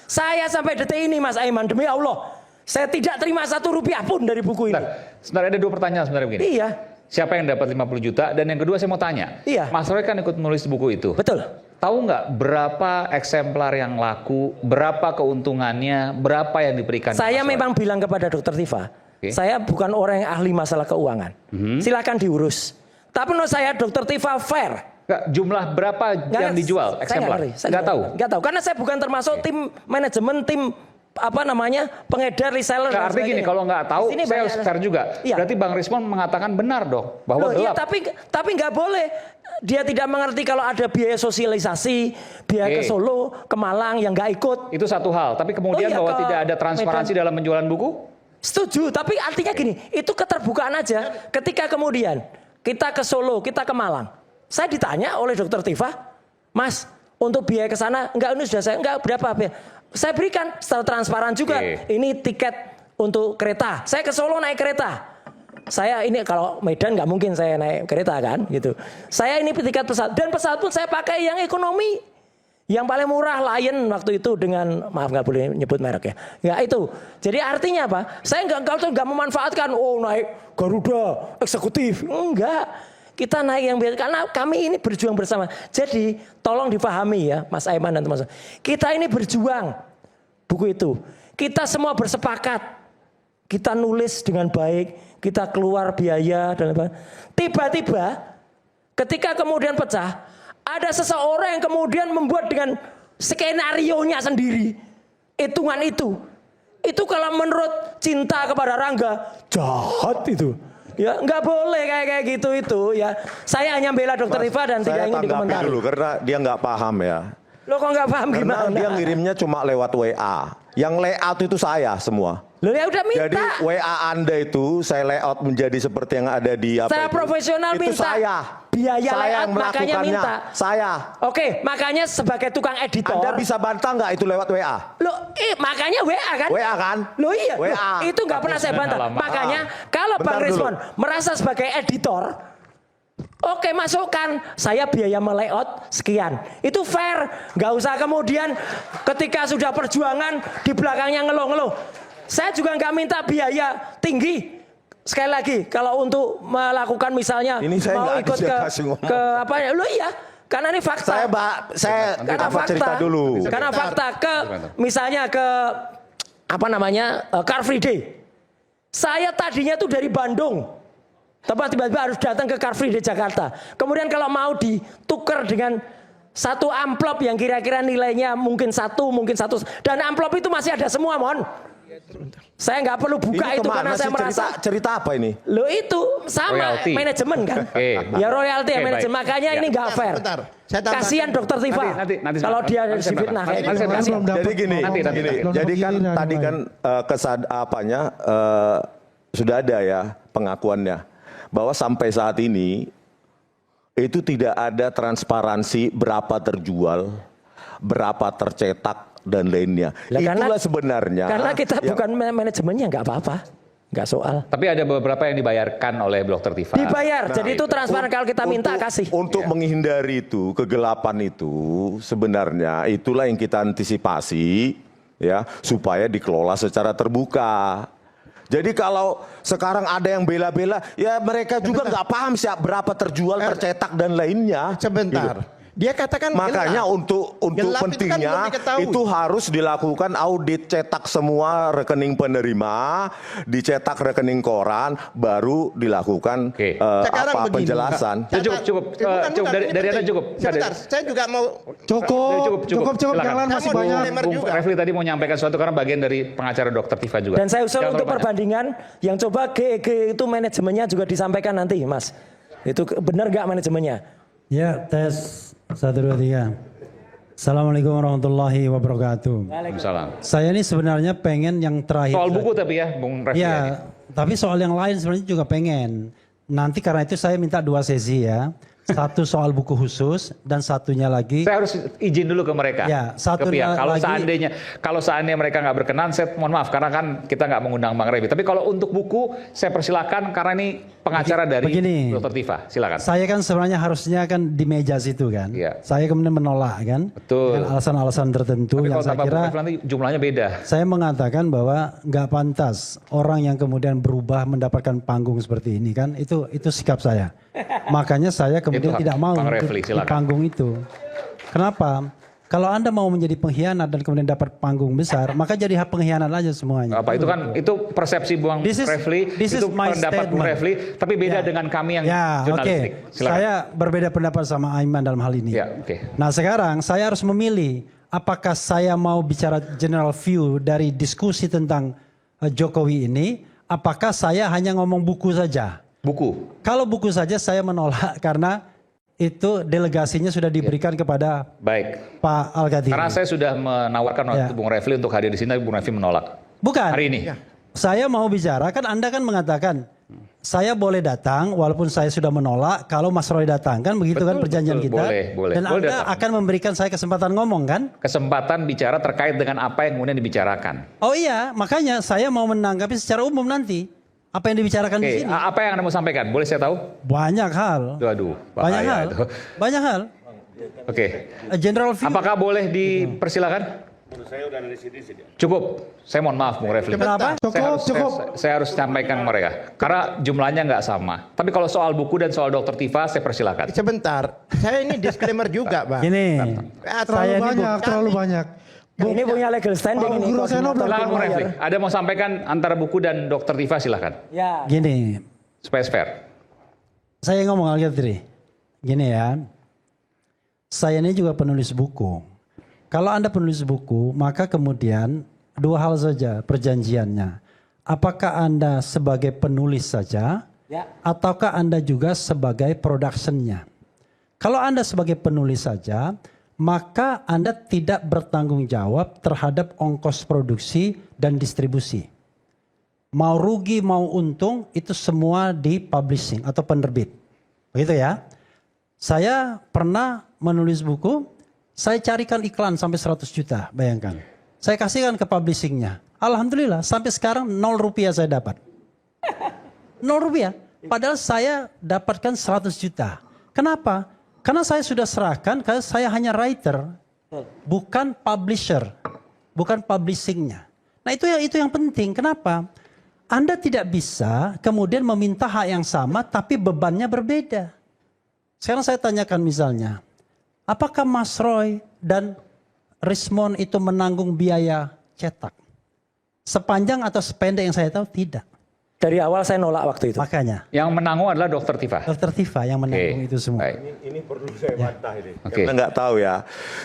Saya sampai detik ini Mas Aiman, demi Allah, saya tidak terima 1 rupiah pun dari buku ini. Sebenarnya ada 2 pertanyaan sebenarnya begini. Iya, Siapa yang dapat 50 juta? Dan yang kedua saya mau tanya. Iya. Mas Roy kan ikut menulis buku itu. betul. Tahu nggak berapa eksemplar yang laku, berapa keuntungannya, berapa yang diberikan? Saya Mas Roy? memang bilang kepada Dokter Tifa, Oke. saya bukan orang yang ahli masalah keuangan. Silakan diurus. Tapi menurut saya Dokter Tifa fair. Nggak, jumlah berapa yang dijual eksemplar? Nggak tahu. Nggak tahu, karena saya bukan termasuk tim manajemen, tim pengedar, reseller. Nggak, artinya gini, kalau nggak tahu, Di sini saya harus banyak- share juga. Iya. Berarti Bang Rismon mengatakan benar dong, bahwa Loh, iya, gelap. tapi nggak boleh. Dia tidak mengerti kalau ada biaya sosialisasi, biaya ke Oke. Solo, ke Malang yang nggak ikut. Itu satu hal. Tapi kemudian Oh iya, bahwa ke tidak ada transparansi Medan. dalam penjualan buku? Setuju, tapi artinya gini, itu keterbukaan aja. Ketika kemudian kita ke Solo, kita ke Malang, saya ditanya oleh Dokter Tifa, Mas, untuk biaya ke sana, enggak, ini sudah saya, enggak, berapa biaya? Saya berikan secara transparan juga. Oke. Ini tiket untuk kereta. Saya ke Solo naik kereta. Saya ini kalau Medan nggak mungkin saya naik kereta kan, gitu. Saya ini tiket pesawat, dan pesawat pun saya pakai yang ekonomi. Yang paling murah Lion waktu itu dengan, maaf nggak boleh nyebut merek ya. Nggak itu. Jadi artinya apa? Saya nggak memanfaatkan, oh naik Garuda eksekutif. Enggak. Kita naik yang biasa, karena kami ini berjuang bersama. Jadi tolong dipahami ya Mas Aiman dan teman-teman. Kita ini berjuang buku itu. Kita semua bersepakat. Kita nulis dengan baik. Kita keluar biaya dan apa. Tiba-tiba ketika kemudian pecah, ada seseorang yang kemudian membuat dengan skenarionya sendiri. Hitungan itu. Itu kalau menurut Cinta kepada Rangga, jahat itu. Ya nggak boleh kayak gitu itu ya. Saya hanya bela Dokter Tifa dan tidak ingin tanggapi dikomentari. dulu karena dia nggak paham ya. Lo kok nggak paham Karena gimana? dia ngirimnya cuma lewat WA. Yang layout itu saya semua. Lo ya udah minta. Jadi WA Anda itu saya layout menjadi seperti yang ada di apa Secara itu. profesional Itu minta. saya. Biaya saya layout yang makanya melakukannya. minta. Saya. Oke, makanya sebagai tukang editor. Anda bisa bantah nggak itu lewat WA? Lo, makanya WA kan? WA kan? Lo iya. WA. Loh, itu nggak pernah saya bantah. Alamak. Makanya kalau Bentar Bang dulu. Rismon merasa sebagai editor, oke masukkan, saya biaya melayout sekian. Itu fair. Nggak usah kemudian ketika sudah perjuangan di belakangnya ngeluh-ngeluh. Saya juga nggak minta biaya tinggi. Sekali lagi, kalau untuk melakukan misalnya Ini saya mau nggak ikut bisa ke, kasih ngomong. ke apa ya? Lo iya. Karena ini fakta. Karena apa cerita dulu. Karena fakta ke misalnya ke apa namanya Car Free Day. Saya tadinya tuh dari Bandung, tapi tiba-tiba harus datang ke Car Free Day Jakarta. Kemudian kalau mau ditukar dengan satu amplop yang kira-kira nilainya mungkin satu, dan amplop itu masih ada semua, mohon. Saya nggak perlu buka Ini itu kemana karena saya sih merasa cerita apa ini? lo itu sama Royalty. manajemen kan? Oke. Ya royalti ya Oke, manajemen, baik. makanya Ya. ini nggak fair. Bentar, saya tambahkan. Kasihan Dokter Tifa. Nanti Kalau dia nanti saya difitnah tambah. kayak Nanti gitu. saya Kasihan. tambah. Jadi gini, Nanti. jadi kan tadi kan sudah ada ya pengakuannya bahwa sampai saat ini itu tidak ada transparansi berapa terjual, berapa tercetak dan lainnya. Lah, Itulah sebenarnya. Karena kita yang- bukan manajemennya, nggak apa-apa, nggak soal. Tapi ada beberapa yang dibayarkan oleh Dokter Tifa. Dibayar, jadi itu itu. transparan. Kalau kita minta Untuk- kasih. Untuk menghindari itu, kegelapan itu sebenarnya itulah yang kita antisipasi ya supaya dikelola secara terbuka. Jadi kalau sekarang ada yang bela-bela, ya mereka juga nggak paham siap berapa terjual, tercetak dan lainnya. Sebentar. Gitu. Dia katakan Makanya gelap. untuk Gelap itu kan pentingnya belum diketahui. itu harus dilakukan audit cetak semua rekening penerima, dicetak rekening koran, baru dilakukan Oke. Sekarang begini, penjelasan. Pak. Cukup. Bukan, Dari ini Anda penting. cukup. Sebentar, saya juga mau Cukup, Silakan. jangan masih Kamu banyak. dilempar Bung juga. Refli tadi mau menyampaikan sesuatu karena bagian dari pengacara Dokter Tifa juga. Dan saya usul Jangan untuk terlalu banyak. perbandingan yang coba GEG itu manajemennya juga disampaikan nanti, Mas. Itu benar nggak manajemennya? Ya, tes 1, 2, 3. Assalamualaikum warahmatullahi wabarakatuh. Waalaikumsalam. Saya ini sebenarnya pengen yang terakhir. Soal buku tapi ya, Bung Refli. Ya, tapi soal yang lain sebenarnya juga pengen. Nanti karena itu saya minta 2 sesi ya. Satu soal buku khusus dan satunya lagi. Saya harus izin dulu ke mereka. Ya, satu ke pihak. Kalau lagi- seandainya mereka nggak berkenan, saya mohon maaf karena kan kita nggak mengundang Bang Refli. Tapi kalau untuk buku, saya persilakan karena ini pengacara dari begini. Dr. Tifa. Silakan. Saya kan sebenarnya harusnya kan di meja situ kan. Iya. Saya kemudian menolak kan. Betul. Dengan alasan-alasan tertentu Tapi yang kalau saya tanpa kira. Bung Refli nanti jumlahnya beda. Saya mengatakan bahwa nggak pantas orang yang kemudian berubah mendapatkan panggung seperti ini kan, itu sikap saya. Makanya saya kemudian Itu hak tidak mau Bang untuk Refli, di silakan. panggung itu. Kenapa? Kalau Anda mau menjadi pengkhianat dan kemudian dapat panggung besar, maka jadi pengkhianat aja semuanya. Apa itu kan itu persepsi Bung Refli, itu pendapat Bung Refli, tapi beda dengan kami yang Ya, oke. jurnalistik. Silakan. Saya berbeda pendapat sama Aiman dalam hal ini. Ya, oke. Nah, sekarang saya harus memilih apakah saya mau bicara general view dari diskusi tentang Jokowi ini, apakah saya hanya ngomong buku saja. Buku. Kalau buku saja saya menolak karena itu delegasinya sudah diberikan kepada Baik. Pak Al-Ghazali. Karena saya sudah menawarkan waktu Bung Refli untuk hadir di sini, tapi Bung Refli menolak. Bukan. Hari ini. Saya mau bicara, kan Anda kan mengatakan saya boleh datang walaupun saya sudah menolak kalau Mas Roy datang, kan begitu kan perjanjian kita. Boleh. Dan Boleh Anda datang. akan memberikan saya kesempatan ngomong kan? Kesempatan bicara terkait dengan apa yang kemudian dibicarakan. Oh iya, makanya saya mau menanggapi secara umum nanti apa yang dibicarakan di Oke, sini. apa yang Anda mau sampaikan? Boleh saya tahu? Banyak hal. Aduh, Banyak bahaya hal. itu. Banyak hal. Oke. General view. Apakah boleh dipersilakan? Cukup. Saya mohon maaf Bung Refli. Kenapa? Saya harus sampaikan mereka. Karena jumlahnya nggak sama. Tapi kalau soal buku dan soal Dr. Tifa, saya persilakan. Sebentar, saya ini disclaimer juga, Bang. Gini. Terlalu banyak, terlalu banyak. Ini punya legal standing Pak ini. Guru Seno belum Silakan Bung Refli. Ada mau sampaikan antara buku dan Dr. Tifa, silakan. Ya. Gini. Supaya fair. Saya ngomong Al-Ghazali. Gini ya. Saya ini juga penulis buku. Kalau Anda penulis buku, maka kemudian dua hal saja perjanjiannya. Apakah Anda sebagai penulis saja, ataukah Anda juga sebagai productionnya? Kalau Anda sebagai penulis saja, maka Anda tidak bertanggung jawab terhadap ongkos produksi dan distribusi. Mau rugi, mau untung, itu semua di publishing atau penerbit. Begitu ya. Saya pernah menulis buku, saya carikan iklan sampai 100 juta, bayangkan. Saya kasihkan ke publishingnya. Alhamdulillah, sampai sekarang 0 rupiah saya dapat. 0 rupiah. Padahal saya dapatkan 100 juta. Kenapa? Karena saya sudah serahkan, karena saya hanya writer, bukan publisher, bukan publishingnya. Nah itu yang penting. Kenapa? Anda tidak bisa kemudian meminta hak yang sama, tapi bebannya berbeda. Sekarang saya tanyakan misalnya, apakah Mas Roy dan Rismon itu menanggung biaya cetak? Sepanjang atau sependek yang saya tahu tidak. Dari awal saya nolak waktu itu. Makanya. Yang menanggung adalah Dr. Tifa. Dr. Tifa yang menanggung itu semua. Baik. Ini perlu saya bantah ini. Oke. Karena nggak tahu ya.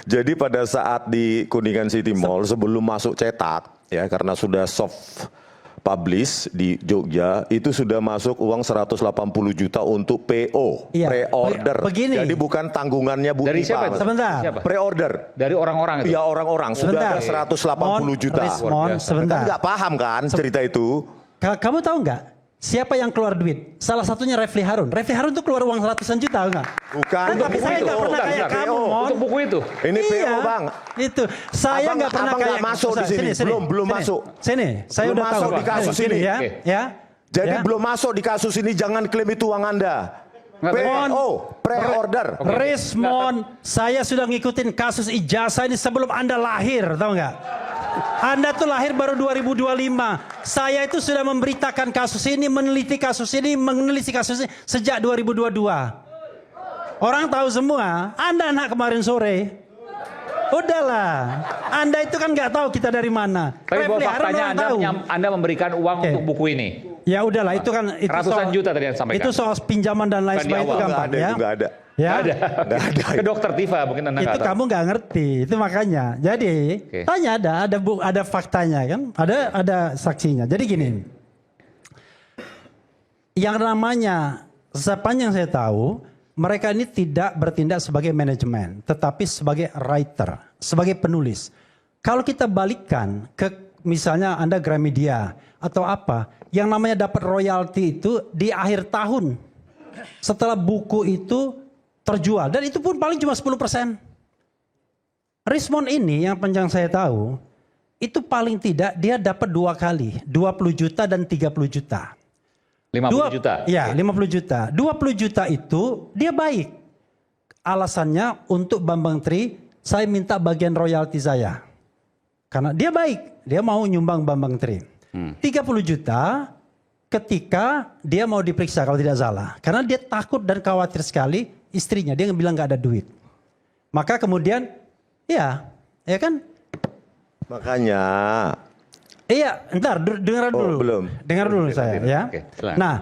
Jadi pada saat di Kuningan City Mall sebelum masuk cetak, ya karena sudah soft publish di Jogja, itu sudah masuk uang 180 juta untuk PO, Iya. pre-order. Begini. Jadi bukan tanggungannya Bu Dari siapa Tifa. itu? Sebentar. Siapa? Pre-order. Dari orang-orang itu. Ya orang-orang sudah Sebentar. ada 180 juta. Rismon, biasa. sebentar. Kan nggak paham kan cerita itu? Kamu tahu nggak siapa yang keluar duit? Salah satunya Refli Harun. Refli Harun tuh keluar uang ratusan juta enggak? Bukan. Tapi saya nggak pernah Bukan, kayak bukan. kamu, PO. Mon. Untuk buku itu. Ini PO Iya, Bang. Itu. Saya Abang- nggak pernah abang kayak nggak masuk di sini. Belum masuk. Sini, saya Belum udah tahu. masuk di kasus Sini, ini. ya. Oke. Ya. Jadi Ya. belum masuk di kasus ini, jangan klaim itu uang Anda. PO, pre-order. Rismon, saya sudah ngikutin kasus ijazah ini sebelum Anda lahir, tahu nggak? Anda tuh lahir baru 2025. Saya itu sudah memberitakan kasus ini, meneliti kasus ini sejak 2022. Orang tahu semua. Anda anak kemarin sore. Udahlah. Anda itu kan nggak tahu kita dari mana. Tapi bahwa Refli Harun faktanya orang tahu. Anda memberikan uang Oke. untuk buku ini. Ya udahlah, itu kan itu Ratusan juta tadi yang disampaikan. Itu soal pinjaman dan lain Bukan di sebagainya itu awal. gampang Nggak ada, ya. itu nggak ada. Ya. Nggak ada. Ke Dr. Tifa mungkin Anda Itu nggak tahu. kamu nggak ngerti, itu makanya. Jadi tanya ada faktanya kan, ada saksinya. Jadi gini, yang namanya sepanjang saya tahu, mereka ini tidak bertindak sebagai manajemen, tetapi sebagai writer, sebagai penulis. Kalau kita balikkan ke misalnya Anda Gramedia atau apa, yang namanya dapat royalti itu di akhir tahun setelah buku itu terjual, dan itu pun paling cuma 10%. Rismon ini yang panjang saya tahu, itu paling tidak dia dapat 2 kali, 20 juta dan 30 juta. 50 juta. Iya, 50 juta. 20 juta itu dia baik. Alasannya untuk Bambang Tri, saya minta bagian royalti saya. Karena dia baik, dia mau nyumbang Bambang Tri. 30 juta ketika dia mau diperiksa kalau tidak salah. Karena dia takut dan khawatir sekali istrinya, dia bilang gak ada duit. Maka kemudian Iya, ya kan? Makanya Iya, entar dengar dulu. belum. Dengar dulu saya ya. Oke, silakan. Nah,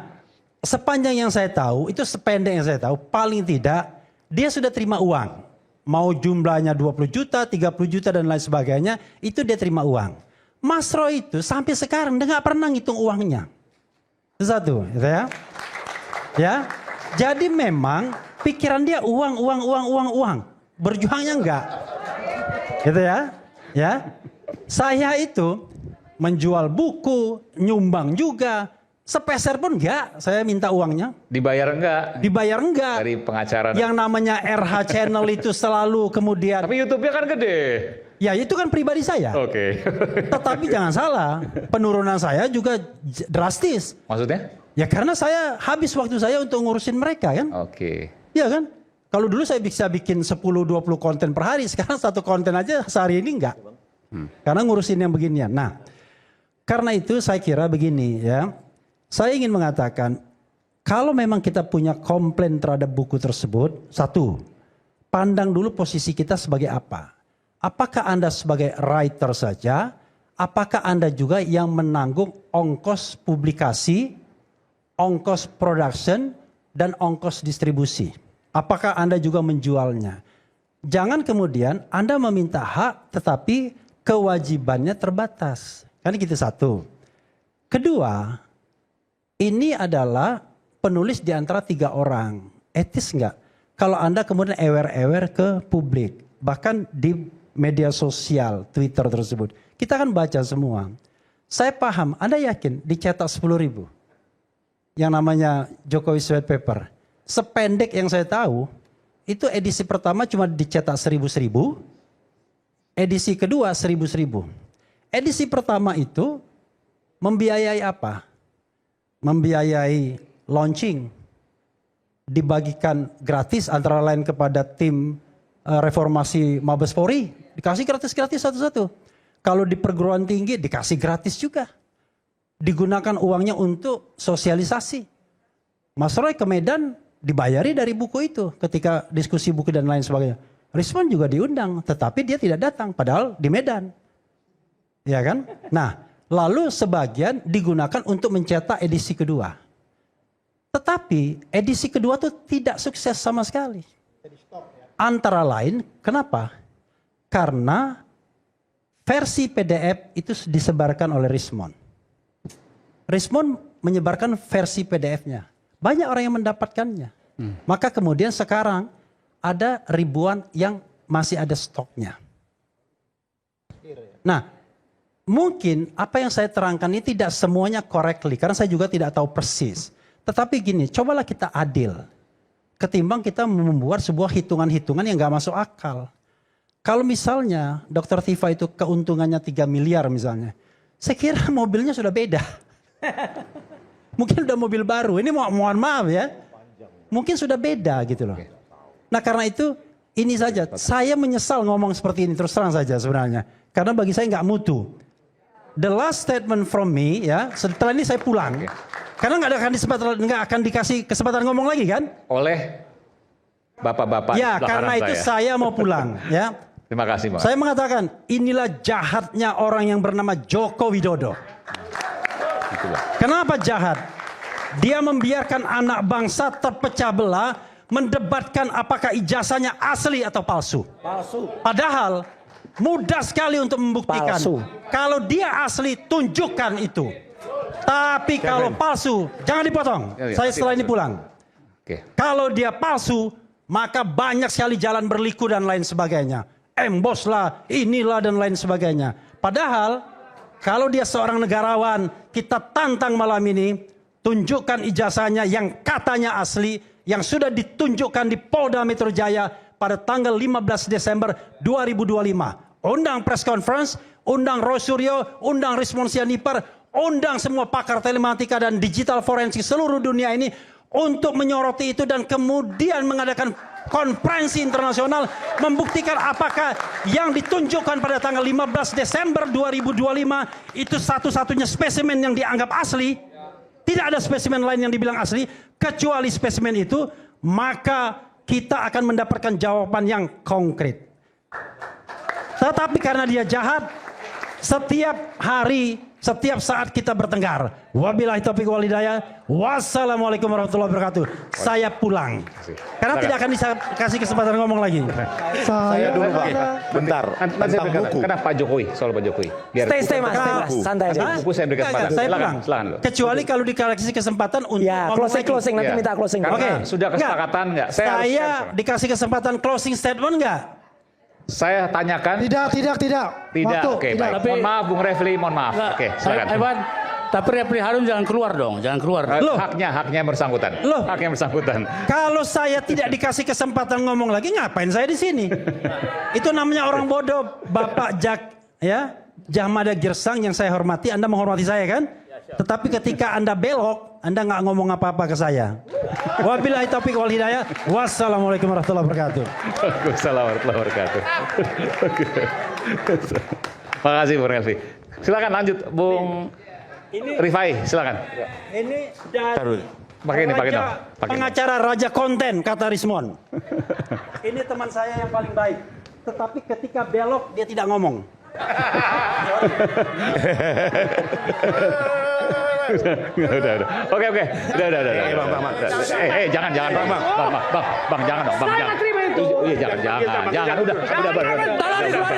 sepanjang yang saya tahu, itu sependek yang saya tahu, paling tidak dia sudah terima uang. Mau jumlahnya 20 juta, 30 juta dan lain sebagainya, itu dia terima uang. Mas Roy itu sampai sekarang dia nggak pernah ngitung uangnya. Itu satu, gitu ya. Ya. Jadi memang pikiran dia uang. Berjuangnya enggak. Gitu ya. Ya. Saya itu menjual buku, nyumbang juga, sepeser pun enggak. Saya minta uangnya. Dibayar enggak? Dibayar enggak. Dari pengacara. Yang namanya RH Channel itu selalu kemudian. Tapi YouTube-nya kan gede. Ya itu kan pribadi saya. Oke. Tetapi jangan salah, penurunan saya juga drastis. Maksudnya? Ya karena saya habis waktu saya untuk ngurusin mereka kan. Oke. Iya kan? Kalau dulu saya bisa bikin 10-20 konten per hari, sekarang satu konten aja sehari ini enggak. Karena ngurusin yang beginian. Nah, karena itu saya kira begini ya. Saya ingin mengatakan, kalau memang kita punya komplain terhadap buku tersebut, satu, pandang dulu posisi kita sebagai apa. Apakah Anda sebagai writer saja? Apakah Anda juga yang menanggung ongkos publikasi, ongkos production, dan ongkos distribusi? Apakah Anda juga menjualnya? Jangan kemudian Anda meminta hak tetapi kewajibannya terbatas. Kan gitu satu. Kedua, ini adalah penulis di antara 3 orang. Etis enggak? Kalau Anda kemudian ewer-ewer ke publik. Bahkan di media sosial, Twitter tersebut. Kita kan baca semua. Saya paham, Anda yakin dicetak 10.000? Yang namanya Jokowi Sweat Paper. Sependek yang saya tahu, itu edisi pertama cuma dicetak 1.000, edisi kedua 1.000. Edisi pertama itu membiayai apa? Membiayai launching. Dibagikan gratis antara lain kepada tim reformasi Mabes Polri. Dikasih gratis-gratis satu-satu. Kalau di perguruan tinggi dikasih gratis juga. Digunakan uangnya untuk sosialisasi. Mas Roy ke Medan dibayari dari buku itu ketika diskusi buku dan lain sebagainya. Rismon juga diundang, tetapi dia tidak datang, padahal di Medan. Ya kan? Nah, lalu sebagian digunakan untuk mencetak edisi kedua. Tetapi edisi kedua itu tidak sukses sama sekali. Antara lain, kenapa? Karena versi PDF itu disebarkan oleh Rismon. Rismon menyebarkan versi PDF-nya. Banyak orang yang mendapatkannya. Maka kemudian sekarang ada ribuan yang masih ada stoknya. Nah, mungkin apa yang saya terangkan ini tidak semuanya correctly. Karena saya juga tidak tahu persis. Tetapi gini, cobalah kita adil. Ketimbang kita membuat sebuah hitungan-hitungan yang gak masuk akal. Kalau misalnya Dr. Tifa itu keuntungannya 3 miliar misalnya. Saya kira mobilnya sudah beda. Mungkin udah mobil baru. Ini mohon maaf ya. Mungkin sudah beda gitu loh. Nah karena itu ini saja. Saya menyesal ngomong seperti ini terus terang saja sebenarnya. Karena bagi saya nggak mutu. The last statement from me ya. Setelah ini saya pulang. Karena nggak akan dikasih kesempatan ngomong lagi kan? Oleh bapak-bapak. Ya karena itu saya mau pulang ya. Terima kasih Pak. Saya mengatakan inilah jahatnya orang yang bernama Joko Widodo. Kenapa jahat? Dia membiarkan anak bangsa terpecah belah, mendebatkan apakah ijazahnya asli atau palsu. Padahal mudah sekali untuk membuktikan. Kalau dia asli, tunjukkan itu. Tapi kalau palsu, jangan dipotong. Saya setelah ini pulang. Kalau dia palsu, maka banyak sekali jalan berliku dan lain sebagainya. Embos lah, inilah dan lain sebagainya. Padahal kalau dia seorang negarawan, kita tantang malam ini, tunjukkan ijazahnya yang katanya asli, yang sudah ditunjukkan di Polda Metro Jaya pada tanggal 15 Desember 2025. Undang press conference, undang Roy Suryo, undang Rismon Sianipar, undang semua pakar telematika dan digital forensik seluruh dunia ini untuk menyoroti itu dan kemudian mengadakan konferensi internasional membuktikan apakah yang ditunjukkan pada tanggal 15 Desember 2025 itu satu-satunya spesimen yang dianggap asli. Tidak ada spesimen lain yang dibilang asli kecuali spesimen itu, maka kita akan mendapatkan jawaban yang konkret. Tetapi karena dia jahat, setiap hari, setiap saat kita bertengkar. Wabillahi taufiq wal hidayah. Wassalamualaikum warahmatullahi wabarakatuh. Saya pulang. Karena tidak akan dikasih kesempatan ngomong lagi. Saya dulu Pak. Bentar. Nanti saya berikan. Kenapa Pak Jokowi? Soal Pak Jokowi. Stay mas, santai aja. Buku saya berikan kesempatan. Saya Silakan, pulang. silakan. Kecuali kalau dikasih kesempatan untuk Ya, ngomong lagi. closing nanti Ya. minta closing. Karena Oke. sudah kesepakatan nggak? Saya harus dikasih kesempatan closing statement nggak? saya tanyakan. Tidak. Tidak. Waktu, Oke, tidak. baik. Mohon maaf Bung Refli, mohon maaf. Oke, silakan. Evan, tapi Refli Harun jangan keluar dong, jangan keluar. Loh. Haknya bersangkutan. Loh. Haknya bersangkutan. Kalau saya tidak dikasih kesempatan ngomong lagi, ngapain saya di sini? Itu namanya orang bodoh, Bapak Jahmada Girsang yang saya hormati. Anda menghormati saya kan? Tetapi ketika Anda belok, Anda nggak ngomong apa-apa ke saya. Wabillahi taufiq wal hidayah. Wassalamualaikum warahmatullahi wabarakatuh. Waalaikumsalam warahmatullahi wabarakatuh. Makasih Bung Refli. Silakan lanjut Bung Rifai, silakan. Ini dari Pakai ini. pengacara Raja Konten, kata Rismon. Ini teman saya yang paling baik. Tetapi ketika belok, dia tidak ngomong. Udah. Oke. Udah. Jangan. Bang, jangan dong. Bang, jangan. Iya, jangan. Udah. Tolong dikeluarin.